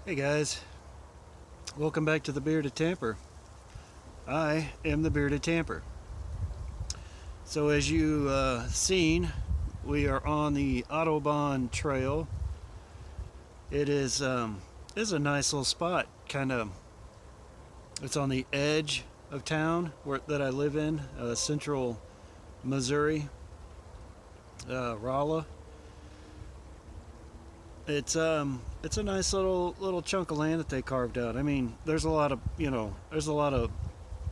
Hey guys, welcome back to the Bearded Tamper. I am the Bearded Tamper. So as you seen, we are on the Autobahn Trail. It is a nice little spot. It's on the edge of town that I live in, central Missouri, Rolla. It's a nice little chunk of land that they carved out. I mean, there's a lot of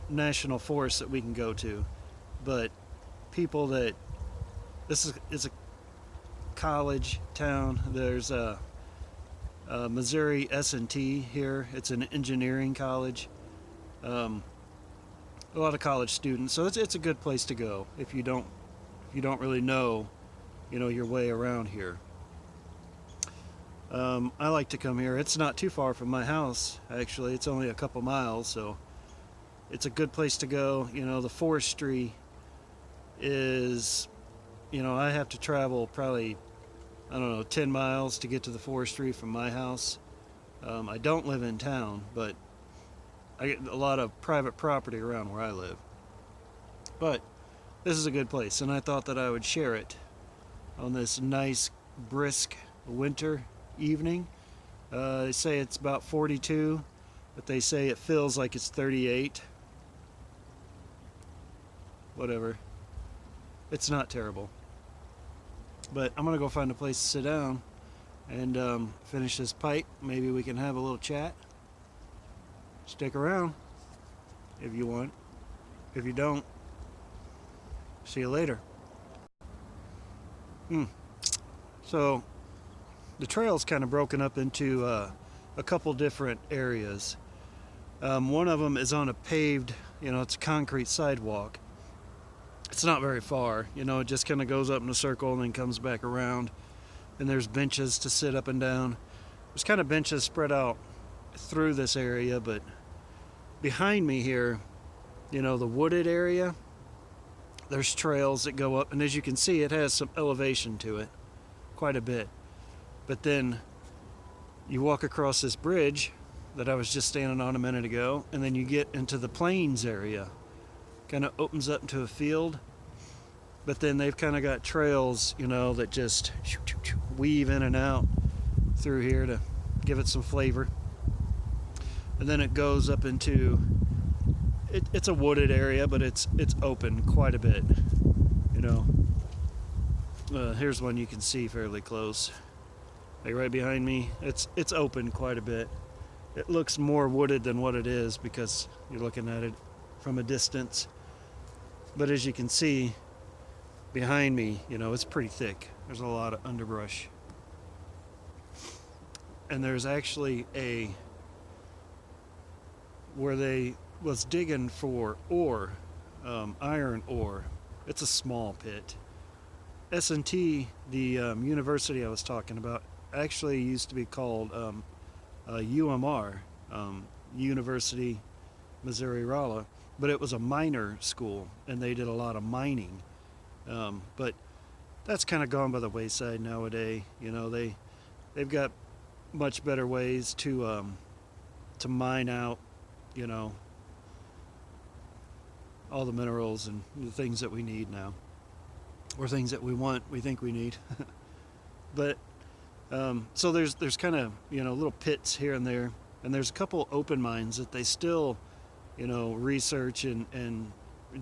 national forests that we can go to, but people that this is a college town. There's a Missouri S&T here. It's an engineering college. Um, a lot of college students, so it's a good place to go if you don't really know your way around here. I like to come here. It's not too far from my house. Actually, it's only a couple miles, so it's a good place to go. The forestry is, I have to travel probably, I don't know, 10 miles to get to the forestry from my house. I don't live in town, but I get a lot of private property around where I live. But this is a good place, and I thought that I would share it on this nice, brisk winter evening. They say it's about 42, but they say it feels like it's 38. Whatever. It's not terrible. But I'm going to go find a place to sit down and finish this pipe. Maybe we can have a little chat. Stick around if you want. If you don't, see you later. Hmm. So, the trail's kind of broken up into a couple different areas. One of them is on a paved, it's a concrete sidewalk. It's not very far, it just kind of goes up in a circle and then comes back around. And there's benches to sit up and down. There's kind of benches spread out through this area, but behind me here, the wooded area, there's trails that go up, and as you can see, it has some elevation to it, quite a bit. But then you walk across this bridge that I was just standing on a minute ago, and then you get into the plains area. Kind of opens up into a field, but then they've kind of got trails, that just weave in and out through here to give it some flavor. And then it goes up into it's a wooded area, but it's open quite a bit. You know, Here's one you can see fairly close, like right behind me. It's open quite a bit. It looks more wooded than what it is because you're looking at it from a distance. But as you can see behind me, it's pretty thick. There's a lot of underbrush. And there's actually where they was digging for ore, iron ore. It's a small pit. S&T, the university I was talking about, actually used to be called UMR, University Missouri Rolla, but it was a miner school, and they did a lot of mining. But that's kind of gone by the wayside nowadays. They've got much better ways to mine out, you know, all the minerals and the things that we need now, or things that we think we need. But so there's kind of little pits here and there, and there's a couple open mines that they still research and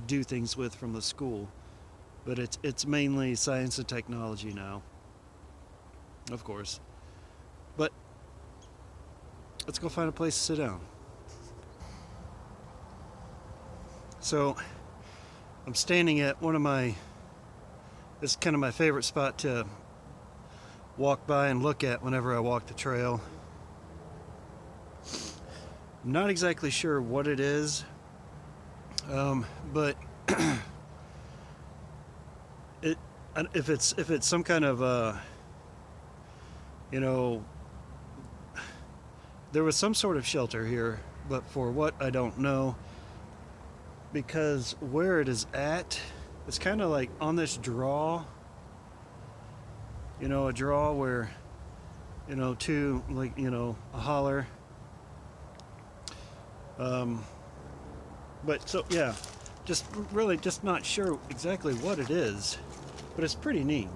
do things with from the school, but it's mainly science and technology now, of course. But let's go find a place to sit down. So I'm standing at this is kind of my favorite spot to walk by and look at whenever I walk the trail. I'm not exactly sure what it is, but it if it's some kind of you know there was some sort of shelter here, but for what I don't know, because where it is at, it's kind of like on this draw, a draw where to, like, a holler. But so yeah, just really just not sure exactly what it is, but it's pretty neat.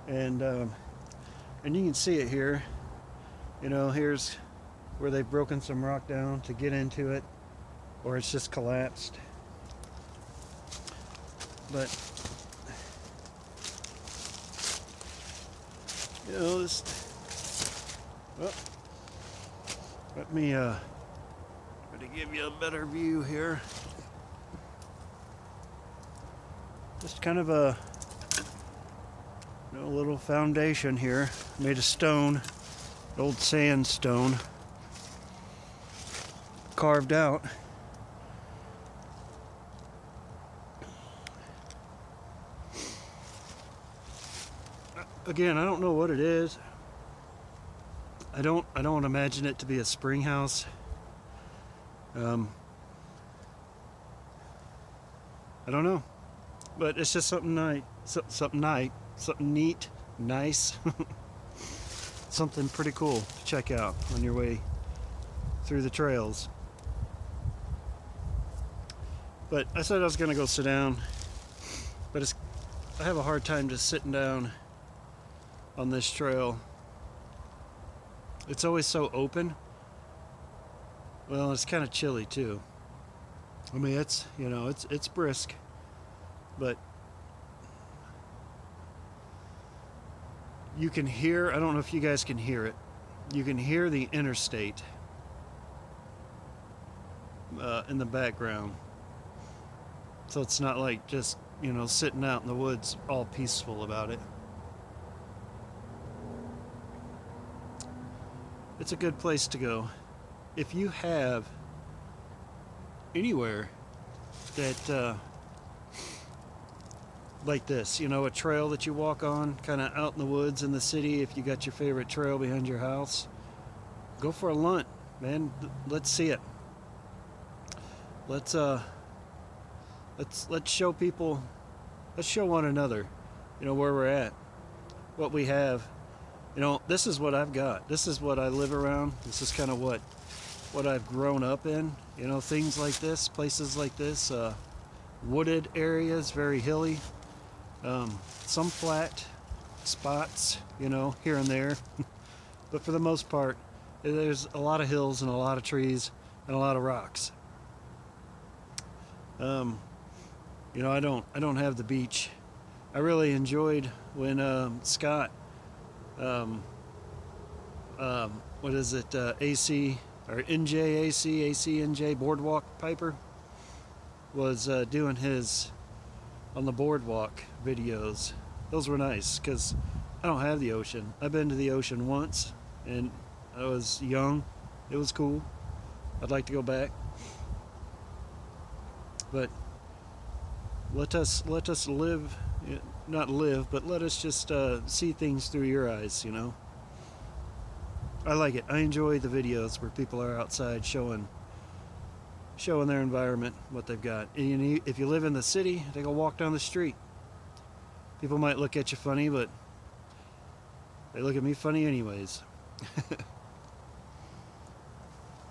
And you can see it here. Here's where they've broken some rock down to get into it, or it's just collapsed. But this. Well, let me try to give you a better view here. Just kind of a little foundation here, made of stone, old sandstone, carved out. Again, I don't know what it is. I don't imagine it to be a spring house. I don't know, but it's just something neat, nice, something pretty cool to check out on your way through the trails. But I said I was gonna go sit down, but I have a hard time just sitting down on this trail. It's always so open. Well, it's kind of chilly too. I mean, it's brisk, but you can hear, I don't know if you guys can hear it, you can hear the interstate in the background. So it's not like just, sitting out in the woods all peaceful about it. It's a good place to go. If you have anywhere that like this, a trail that you walk on kind of out in the woods in the city, if you got your favorite trail behind your house, go for a lunt, man. Let's see it. Let's show people, let's show one another, where we're at, what we have. This is what I've got. This is what I live around. This is kind of what I've grown up in. Things like this, places like this, wooded areas, very hilly, some flat spots, here and there. But for the most part, there's a lot of hills and a lot of trees and a lot of rocks. I don't have the beach. I really enjoyed when Scott, what is it, AC or NJAC, ACNJ Boardwalk Piper was doing his on the boardwalk videos. Those were nice because I don't have the ocean. I've been to the ocean once and I was young. It was cool. I'd like to go back. But let us live, not live, but let us just see things through your eyes, I like it. I enjoy the videos where people are outside showing their environment, what they've got. And if you live in the city, take a walk down the street. People might look at you funny, but they look at me funny anyways.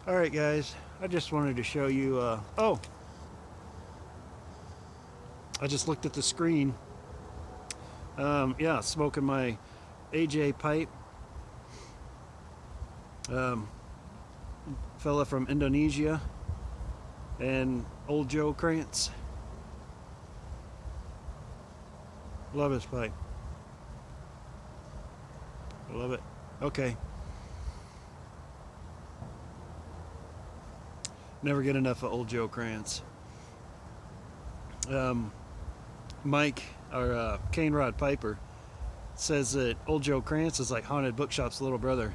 Alright guys, I just wanted to show you, I just looked at the screen. Smoking my AJ pipe. Fella from Indonesia and Old Joe Krantz. Love his pipe. I love it. Okay. Never get enough of Old Joe Krantz. Mike, or Cane Rod Piper, says that Old Joe Krantz is like Haunted Bookshop's little brother.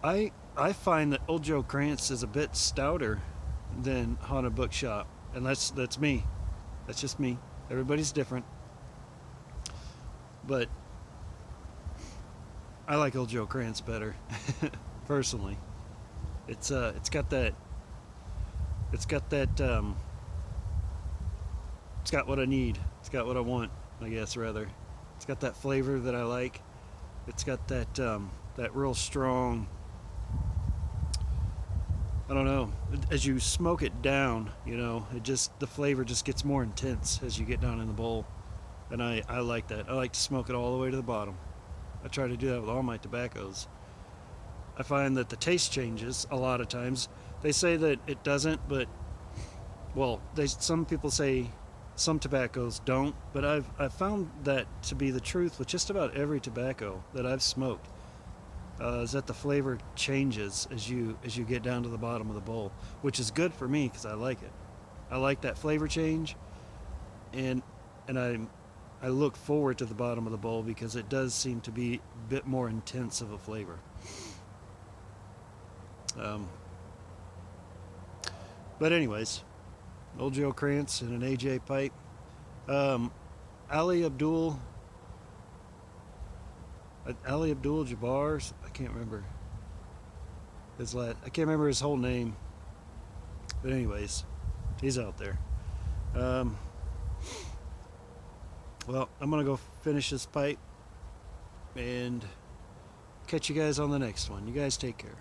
I find that Old Joe Krantz is a bit stouter than Haunted Bookshop, and that's me. That's just me. Everybody's different. But I like Old Joe Krantz better, personally. It's got what I need. It's got what I want, I guess, rather. It's got that flavor that I like. It's got that that real strong, I don't know, as you smoke it down, the flavor just gets more intense as you get down in the bowl. And I like that. I like to smoke it all the way to the bottom. I try to do that with all my tobaccos. I find that the taste changes a lot of times. They say that it doesn't, but well, some people say some tobaccos don't, but I've found that to be the truth with just about every tobacco that I've smoked. Is that the flavor changes as you get down to the bottom of the bowl, which is good for me because I like it. I like that flavor change, and I look forward to the bottom of the bowl because it does seem to be a bit more intense of a flavor. But anyways, old Joe Krantz and an AJ pipe. Ali Abdul Jabbar. I can't remember I can't remember his whole name. But anyways, he's out there. Well, I'm gonna go finish this pipe and catch you guys on the next one. You guys take care.